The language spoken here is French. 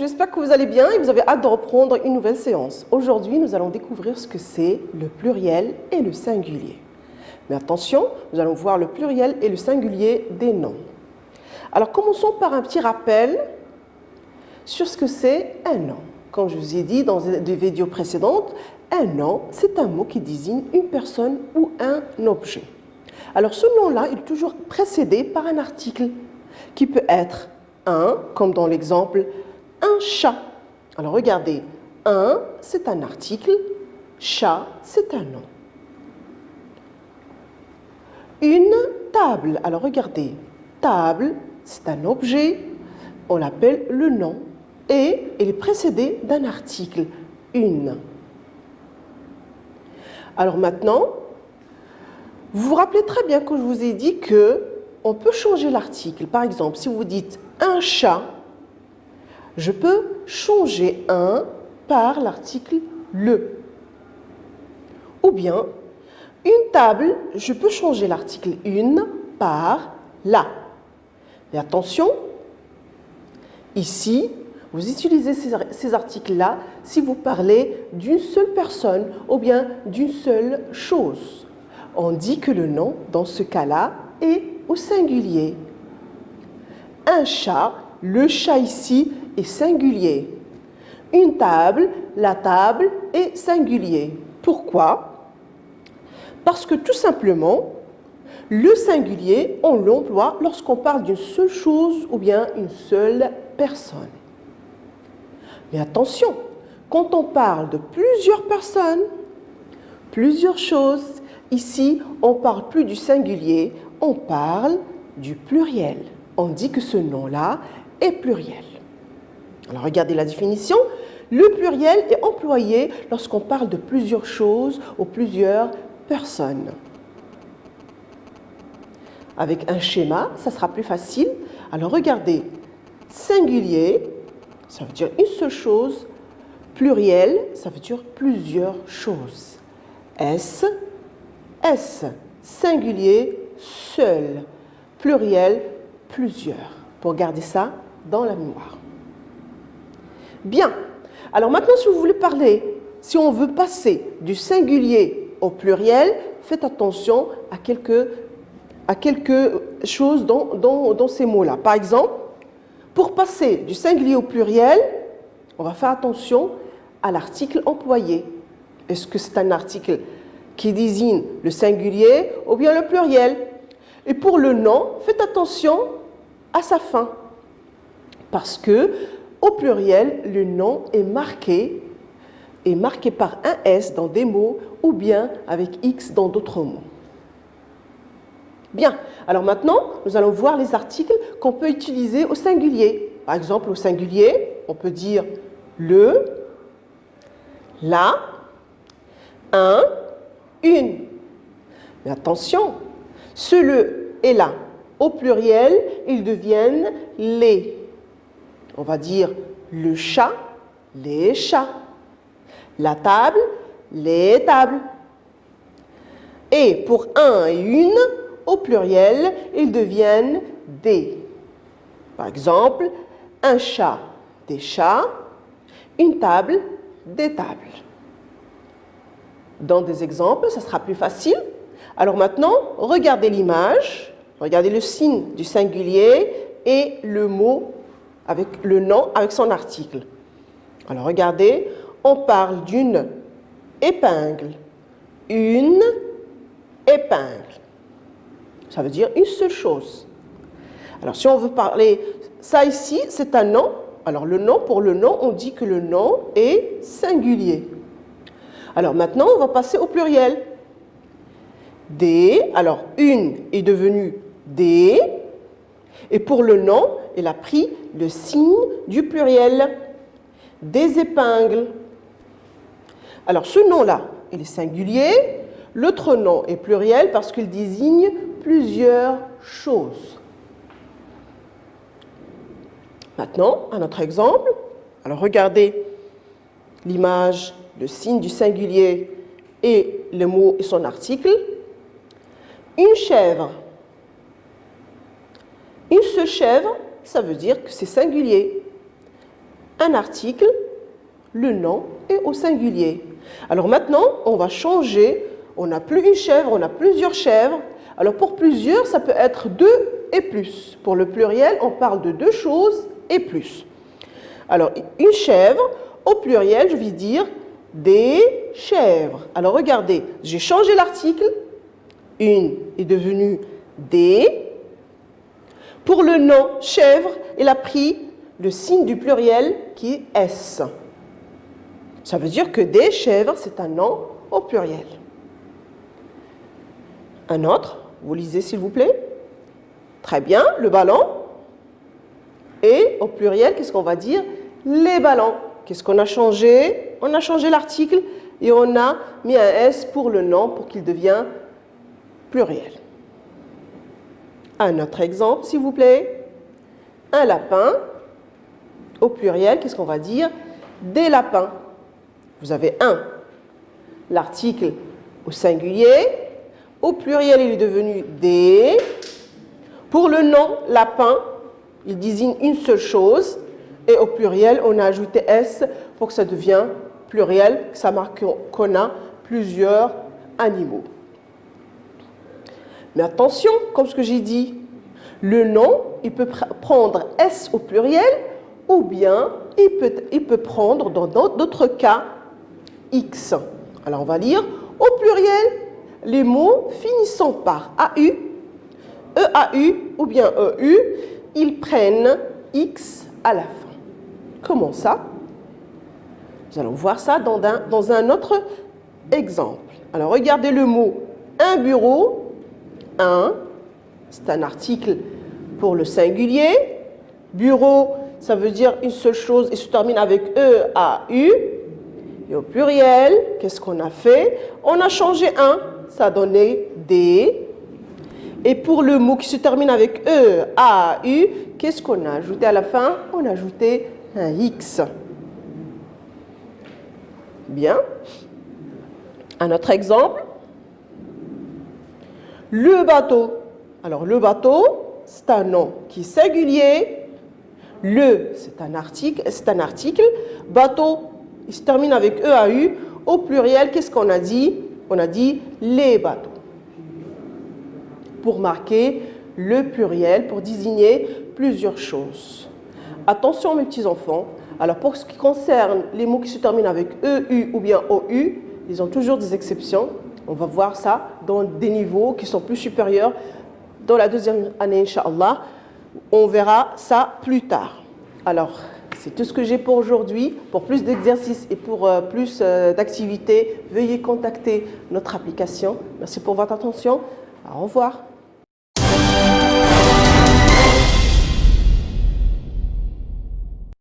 j'espère que vous allez bien et vous avez hâte de reprendre une nouvelle séance. Aujourd'hui, nous allons découvrir ce que c'est le pluriel et le singulier. Mais attention, nous allons voir le pluriel et le singulier des noms. Alors, commençons par un petit rappel sur ce que c'est un nom. Comme je vous ai dit dans des vidéos précédentes, un nom, c'est un mot qui désigne une personne ou un objet. Alors, ce nom-là, il est toujours précédé par un article qui peut être un, comme dans l'exemple, un chat. Alors, regardez, un, c'est un article, chat, c'est un nom. Une table. Alors, regardez, table, c'est un objet, on l'appelle le nom, et il est précédé d'un article, une. Alors maintenant, vous vous rappelez très bien que je vous ai dit qu'on peut changer l'article. Par exemple, si vous dites un chat, je peux changer un par l'article le. Ou bien, une table, je peux changer l'article une par la. Mais attention, ici, vous utilisez ces articles-là si vous parlez d'une seule personne ou bien d'une seule chose. On dit que le nom, dans ce cas-là, est au singulier. Un chat, le chat ici, est singulier. Une table, la table est singulier. Pourquoi? Parce que tout simplement, le singulier, on l'emploie lorsqu'on parle d'une seule chose ou bien une seule personne. Mais attention, quand on parle de plusieurs personnes, plusieurs choses, ici, on ne parle plus du singulier, on parle du pluriel. On dit que ce nom-là est pluriel. Alors, regardez la définition. Le pluriel est employé lorsqu'on parle de plusieurs choses ou plusieurs personnes. Avec un schéma, ça sera plus facile. Alors, regardez, singulier, ça veut dire une seule chose. Pluriel, ça veut dire plusieurs choses. S, singulier, seul. Pluriel, plusieurs. Pour garder ça dans la mémoire. Bien. Alors maintenant, si vous voulez parler, si on veut passer du singulier au pluriel, faites attention à quelque chose dans ces mots-là. Par exemple, pour passer du singulier au pluriel, on va faire attention à l'article employé. Est-ce que c'est un article qui désigne le singulier ou bien le pluriel? Et pour le nom, faites attention à sa fin. Parce que au pluriel, le nom est marqué par un S dans des mots ou bien avec X dans d'autres mots. Bien, alors maintenant, nous allons voir les articles qu'on peut utiliser au singulier. Par exemple, au singulier, on peut dire le, la, un, une. Mais attention, ce le et la, au pluriel, ils deviennent les. On va dire le chat, les chats. La table, les tables. Et pour un et une, au pluriel, ils deviennent des. Par exemple, un chat, des chats, une table, des tables. Dans des exemples, ça sera plus facile. Alors maintenant, regardez l'image, regardez le signe du singulier et le mot avec le nom avec son article. Alors regardez, on parle d'une épingle. Une épingle. Ça veut dire une seule chose. Alors, si on veut parler, ça ici, c'est un nom. Alors, le nom, pour le nom, on dit que le nom est singulier. Alors, maintenant, on va passer au pluriel. Des, alors, une est devenue des. Et pour le nom, elle a pris le signe du pluriel. Des épingles. Alors, ce nom-là, il est singulier. L'autre nom est pluriel parce qu'il désigne plusieurs choses. Maintenant, un autre exemple. Alors, regardez l'image, le signe du singulier et le mot et son article. Une chèvre. Une seule chèvre, ça veut dire que c'est singulier. un article, le nom et au singulier. Alors maintenant, on va changer. On n'a plus une chèvre, on a plusieurs chèvres. Alors pour plusieurs, ça peut être 2 et plus. Pour le pluriel, on parle de 2 choses et plus. Alors une chèvre, au pluriel, je vais dire des chèvres. Alors regardez, j'ai changé l'article. Une est devenue des. Pour le nom chèvre, il a pris le signe du pluriel qui est S. Ça veut dire que des chèvres, c'est un nom au pluriel. Un autre, vous lisez s'il vous plaît. Très bien, le ballon. Et au pluriel, qu'est-ce qu'on va dire? Les ballons. Qu'est-ce qu'on a changé? On a changé l'article et on a mis un S pour le nom pour qu'il devienne pluriel. Un autre exemple, s'il vous plaît. Un lapin. Au pluriel, qu'est-ce qu'on va dire? Des lapins. Vous avez un. L'article au singulier. Au pluriel, il est devenu des. Pour le nom lapin, il désigne une seule chose. Et au pluriel, on a ajouté S pour que ça devienne pluriel, que ça marque qu'on a plusieurs animaux. Mais attention, comme ce que j'ai dit, le nom, il peut prendre S au pluriel ou bien il peut prendre dans d'autres cas X. Alors on va lire au pluriel les mots finissant par AU, EAU ou bien EU, ils prennent X à la fin. Comment ça? Nous allons voir ça dans un autre exemple. Alors regardez le mot un bureau, un, c'est un article pour le singulier. Bureau, ça veut dire une seule chose et se termine avec EAU. Et au pluriel, qu'est-ce qu'on a fait? On a changé un, ça a donné des. Et pour le mot qui se termine avec EAU, qu'est-ce qu'on a ajouté à la fin? On a ajouté un X. Bien. Un autre exemple. Le bateau. Alors le bateau, c'est un nom qui est singulier. Le, c'est un article. Bateau, il se termine avec EAU. Au pluriel, qu'est-ce qu'on a dit? On a dit les bateaux. Pour marquer le pluriel, pour désigner plusieurs choses. Attention mes petits enfants, alors pour ce qui concerne les mots qui se terminent avec EU ou bien OU, ils ont toujours des exceptions. On va voir ça dans des niveaux qui sont plus supérieurs dans la deuxième année, Inch'Allah. On verra ça plus tard. Alors, c'est tout ce que j'ai pour aujourd'hui. Pour plus d'exercices et pour plus d'activités, veuillez contacter notre application. Merci pour votre attention. Au revoir.